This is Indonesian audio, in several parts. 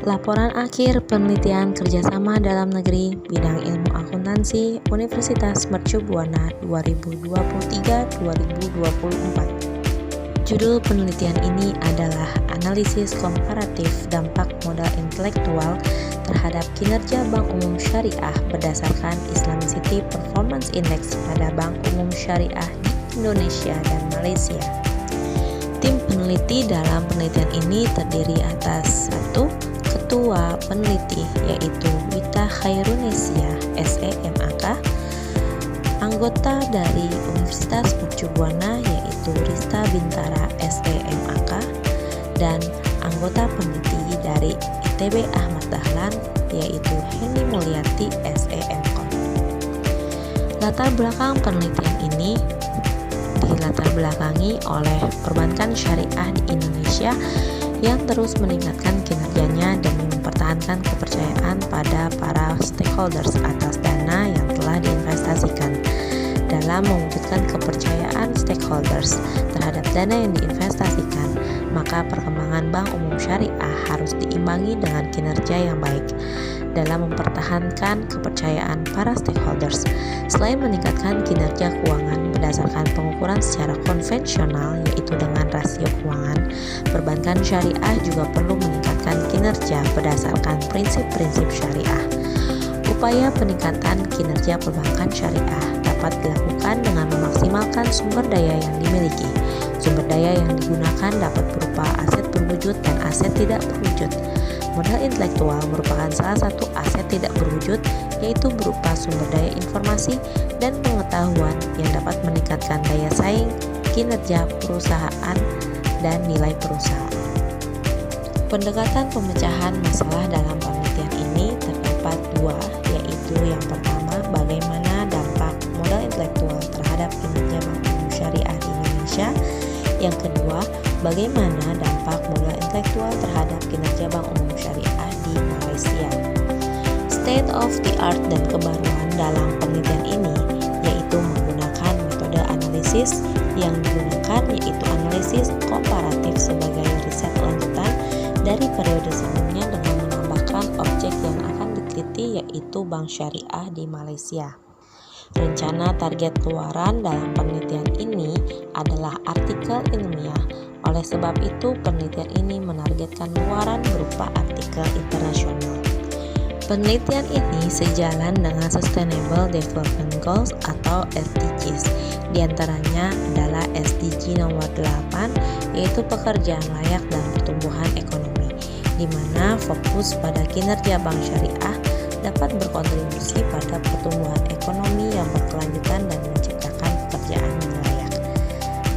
Laporan akhir penelitian kerjasama dalam negeri bidang ilmu akuntansi Universitas Mercu Buana 2023-2024. Judul penelitian ini adalah Analisis Komparatif Dampak Modal Intelektual terhadap Kinerja Bank Umum Syariah berdasarkan Islamicity Performance Index pada Bank Umum Syariah di Indonesia dan Malaysia. Tim peneliti dalam penelitian ini terdiri atas 1. Ketua peneliti yaitu Wita Khairunesia SEMAK, anggota dari Universitas Mercu Buana yaitu Rista Bintara SEMAK, dan anggota peneliti dari ITB Ahmad Dahlan yaitu Heni Mulyati SEMKOM. Latar belakang penelitian ini dilatar belakangi oleh perbankan syariah di Indonesia yang terus meningkatkan kinerjanya demi mempertahankan kepercayaan pada para stakeholders atas dana yang telah diinvestasikan. Dalam mewujudkan kepercayaan stakeholders terhadap dana yang diinvestasikan, maka perkembangan Bank Umum Syariah harus diimbangi dengan kinerja yang baik dalam mempertahankan kepercayaan para stakeholders. Selain meningkatkan kinerja keuangan berdasarkan pengukuran secara konvensional yaitu dengan rasio keuangan, perbankan syariah juga perlu meningkatkan kinerja berdasarkan prinsip-prinsip syariah. Upaya peningkatan kinerja perbankan syariah dapat dilakukan dengan memaksimalkan sumber daya yang dimiliki. Sumber daya yang digunakan dapat berupa aset berwujud dan aset tidak berwujud. Modal intelektual merupakan salah satu aset tidak berwujud, yaitu berupa sumber daya informasi dan pengetahuan yang dapat meningkatkan daya saing, kinerja perusahaan, dan nilai perusahaan. Pendekatan pemecahan masalah dalam penelitian ini terdapat dua, yaitu yang pertama, bagaimana dampak modal intelektual terhadap kinerja Bank Umum Syariah di Indonesia. Yang kedua, bagaimana dampak modal intelektual terhadap kinerja Bank Umum Syariah di Malaysia. State of the art dan kebaruan dalam penelitian ini yaitu menggunakan metode analisis yang digunakan yaitu analisis komparatif sebagai riset lanjutan dari periode sebelumnya dengan menambahkan objek yang akan diteliti yaitu Bank Syariah di Malaysia. Rencana target keluaran dalam penelitian ini adalah artikel ilmiah. Oleh sebab itu, penelitian ini menargetkan luaran berupa artikel internasional. Penelitian ini sejalan dengan Sustainable Development Goals atau SDGs. Di antaranya adalah SDG nomor 8, yaitu pekerjaan layak dan pertumbuhan ekonomi, di mana fokus pada kinerja bank syariah dapat berkontribusi pada pertumbuhan ekonomi yang berkelanjutan dan menciptakan pekerjaan yang layak.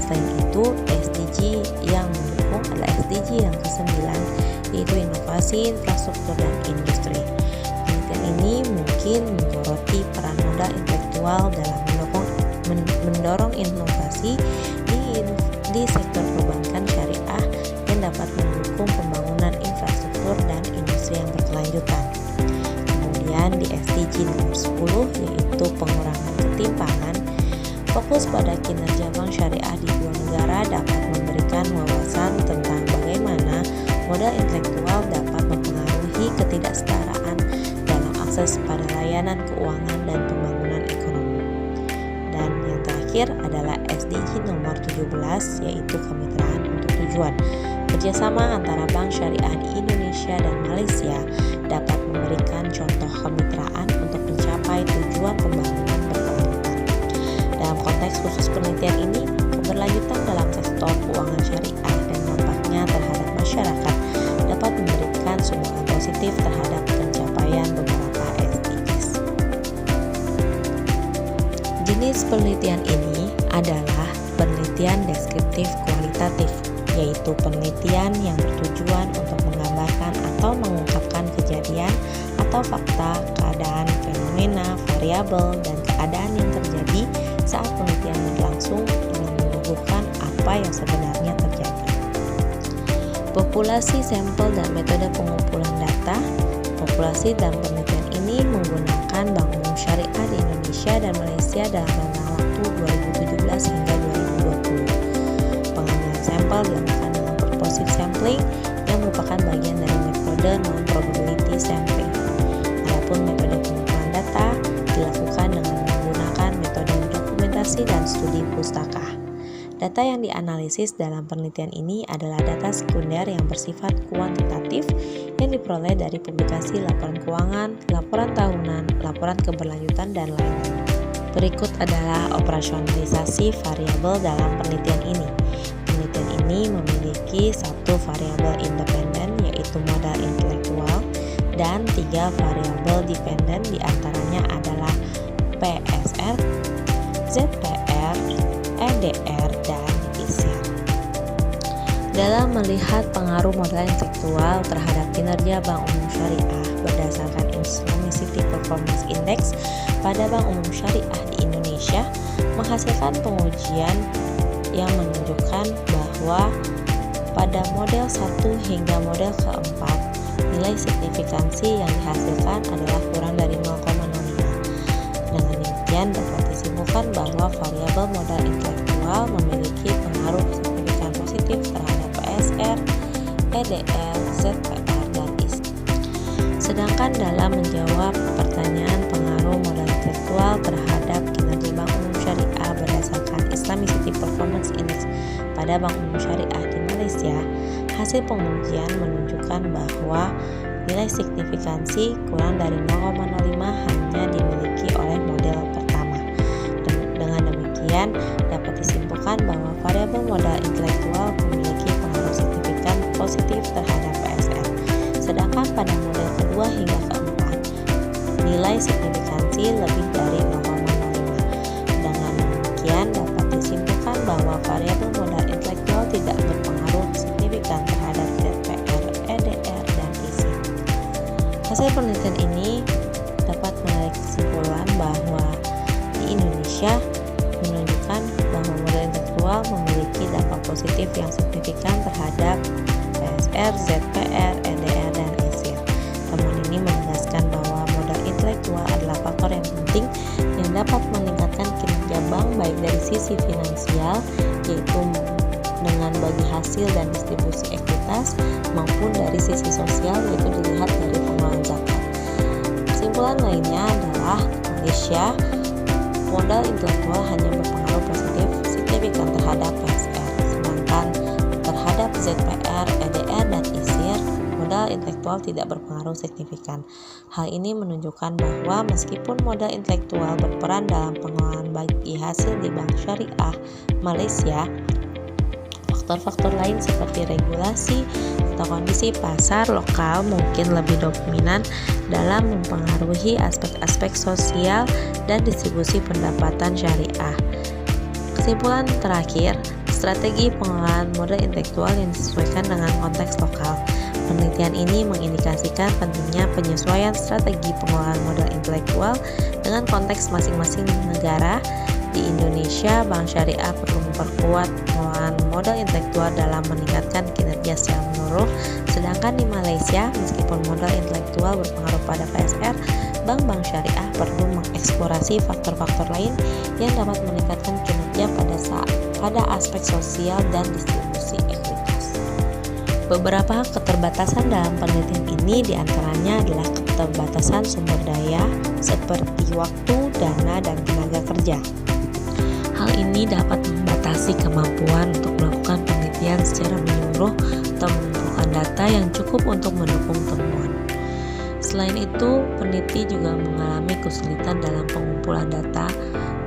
Selain itu, SDG yang mendukung adalah SDG yang ke-9, yaitu inovasi, infrastruktur, dan industri. Penelitian ini mungkin menyoroti peran modal intelektual dalam mendorong inovasi di sektor perbankan syariah yang dapat mendukung pembangunan infrastruktur dan industri yang berkelanjutan. Kemudian di SDG nomor 10 yaitu pengurangan ketimpangan, fokus pada kinerja bank syariah di dua negara dapat memberikan wawasan tentang bagaimana modal intelektual dapat mempengaruhi ketidaksetaraan dalam akses pada layanan keuangan dan pembangunan ekonomi. Dan yang terakhir adalah SDG nomor 17 yaitu kemitraan untuk tujuan. Kerjasama antara bank syariah di Indonesia dan Malaysia dapat memberikan contoh kemitraan untuk mencapai tujuan pembangunan berkelanjutan. Dalam konteks khusus penelitian ini, keberlanjutan dalam sektor keuangan syariah dan dampaknya terhadap masyarakat dapat memberikan sumbangan positif terhadap pencapaian beberapa SDGs. Jenis penelitian ini adalah penelitian deskriptif kualitatif, yaitu penelitian yang bertujuan untuk menggambarkan atau mengungkapkan kejadian atau fakta, keadaan, fenomena, variabel, dan keadaan yang terjadi saat penelitian berlangsung dengan menyuguhkan apa yang sebenarnya terjadi. Populasi sampel dan metode pengumpulan data. Populasi dalam penelitian ini menggunakan Bank Umum Syariah di Indonesia dan Malaysia dalam rentang waktu 2017 hingga 2020. Pengambilan sampel dilakukan dengan purposive sampling yang merupakan bagian dari metode metode non-probability sampling. Adapun metode pengumpulan data dilakukan dengan menggunakan metode dokumentasi dan studi pustaka. Data yang dianalisis dalam penelitian ini adalah data sekunder yang bersifat kuantitatif yang diperoleh dari publikasi laporan keuangan, laporan tahunan, laporan keberlanjutan, dan lain-lain. Berikut adalah operasionalisasi variabel dalam penelitian ini. Penelitian ini memiliki satu variabel independen yaitu modal intelektual dan 3 variabel dependen, diantaranya adalah PSR, ZPR, EDR, dan ISIR. Dalam melihat pengaruh modal intelektual terhadap kinerja Bank Umum Syariah berdasarkan Islamicity Performance Index pada Bank Umum Syariah di Indonesia menghasilkan pengujian yang menunjukkan bahwa pada model 1 hingga model keempat, nilai signifikansi yang dihasilkan adalah kurang dari 0,05. Dengan demikian dapat disimpulkan bahwa variabel modal intelektual memiliki pengaruh signifikan positif terhadap PSR, EDR, ZPR, dan ISIR. Sedangkan dalam menjawab pertanyaan pengaruh modal intelektual terhadap kinerja Bank Umum Syariah berdasarkan Islamicity Performance Index pada Bank Umum Syariah di Malaysia, hasil pengujian menunjukkan bahwa nilai signifikansi kurang dari 0,05 hanya dimiliki oleh model pertama. Dengan demikian, dapat disimpulkan bahwa variabel modal intelektual memiliki pengaruh signifikan positif terhadap PSR. Sedangkan pada model kedua hingga keempat, nilai signifikansi lebih dari 0,05. Dengan demikian, dapat disimpulkan bahwa variabel modal intelektual tidak berpengaruh signifikan terhadap ZPR, EDR, dan ISIR. Hasil penelitian ini dapat menarik kesimpulan bahwa di Indonesia menunjukkan bahwa modal intelektual memiliki dampak positif yang signifikan terhadap PSR, ZPR, EDR, dan ISIR. Temuan ini menegaskan bahwa modal intelektual adalah faktor yang penting yang dapat meningkatkan kinerja bank baik dari sisi finansial, yaitu dengan bagi hasil dan distribusi ekuitas, maupun dari sisi sosial, yaitu dilihat dari pengelolaan zakat. Kesimpulan lainnya adalah Malaysia, modal intelektual hanya berpengaruh positif signifikan terhadap PSR, sedangkan terhadap ZPR, EDR, dan ISIR, modal intelektual tidak berpengaruh signifikan. Hal ini menunjukkan bahwa meskipun modal intelektual berperan dalam pengelolaan bagi hasil di Bank Syariah Malaysia, faktor-faktor lain seperti regulasi atau kondisi pasar lokal mungkin lebih dominan dalam mempengaruhi aspek-aspek sosial dan distribusi pendapatan syariah. Kesimpulan terakhir, strategi pengelolaan modal intelektual yang disesuaikan dengan konteks lokal. Penelitian ini mengindikasikan pentingnya penyesuaian strategi pengelolaan modal intelektual dengan konteks masing-masing negara. Di Indonesia, Bank Syariah perlu memperkuat pengelolaan modal intelektual dalam meningkatkan kinerja secara menyeluruh. Sedangkan di Malaysia, meskipun modal intelektual berpengaruh pada PSR, bank-bank syariah perlu mengeksplorasi faktor-faktor lain yang dapat meningkatkan kinerja pada aspek sosial dan distribusi ekuitas. Beberapa keterbatasan dalam penelitian ini diantaranya adalah keterbatasan sumber daya seperti waktu, dana, dan tenaga kerja. Hal ini dapat membatasi kemampuan untuk melakukan penelitian secara menyeluruh atau mengumpulkan data yang cukup untuk mendukung temuan. Selain itu, peneliti juga mengalami kesulitan dalam pengumpulan data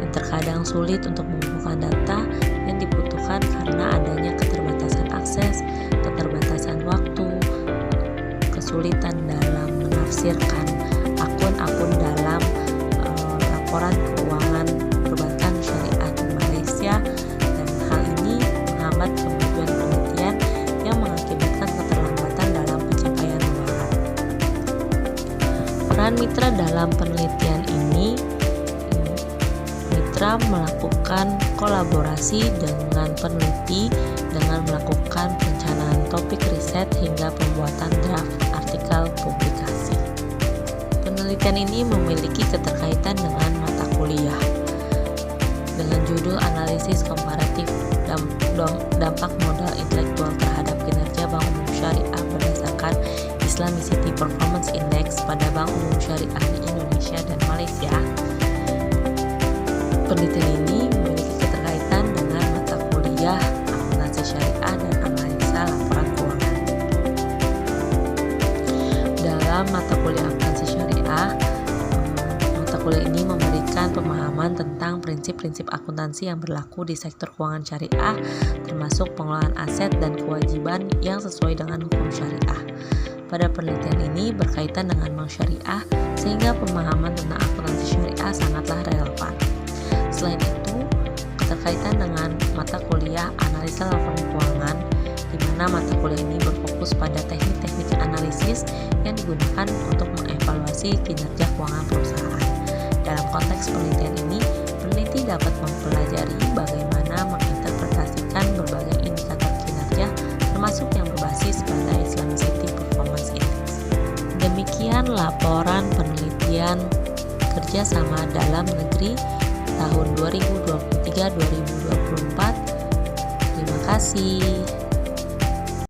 yang terkadang sulit untuk mengumpulkan data yang dibutuhkan karena adanya keterbatasan akses, keterbatasan waktu, kesulitan dalam menafsirkan akun-akun dalam laporan keuangan perbankan syariah di Malaysia, dan hal ini menghambat kemajuan penelitian yang mengakibatkan keterlambatan dalam pencapaian warak. Peran mitra dalam penelitian ini, mitra melakukan kolaborasi dengan peneliti dengan melakukan perencanaan topik riset hingga pembuatan draft artikel publikasi. Penelitian ini memiliki keterkaitan dengan mata kuliah dengan judul Analisis Komparatif Dampak Modal Intelektual Terhadap Kinerja Bank Umum Syariah berdasarkan Islamicity Performance Index pada Bank Umum Syariah di Indonesia dan Malaysia. Penelitian ini memiliki keterkaitan dengan mata kuliah akuntansi syariah dan analisa laporan keuangan. Dalam mata kuliah akuntansi syariah, mata kuliah ini memberikan pemahaman tentang prinsip-prinsip akuntansi yang berlaku di sektor keuangan syariah, termasuk pengelolaan aset dan kewajiban yang sesuai dengan hukum syariah. Pada penelitian ini berkaitan dengan bank syariah, sehingga pemahaman tentang akuntansi syariah sangatlah relevan. Selain itu, keterkaitan dengan mata kuliah analisa laporan keuangan, di mana mata kuliah ini berfokus pada teknik-teknik analisis yang digunakan untuk mengevaluasi kinerja keuangan perusahaan. Dalam konteks penelitian ini, peneliti dapat mempelajari bagaimana menginterpretasikan berbagai indikator kinerja, termasuk yang berbasis pada Islamicity Performance Index. Demikian laporan penelitian kerjasama dalam negeri tahun 2023-2024. Terima kasih.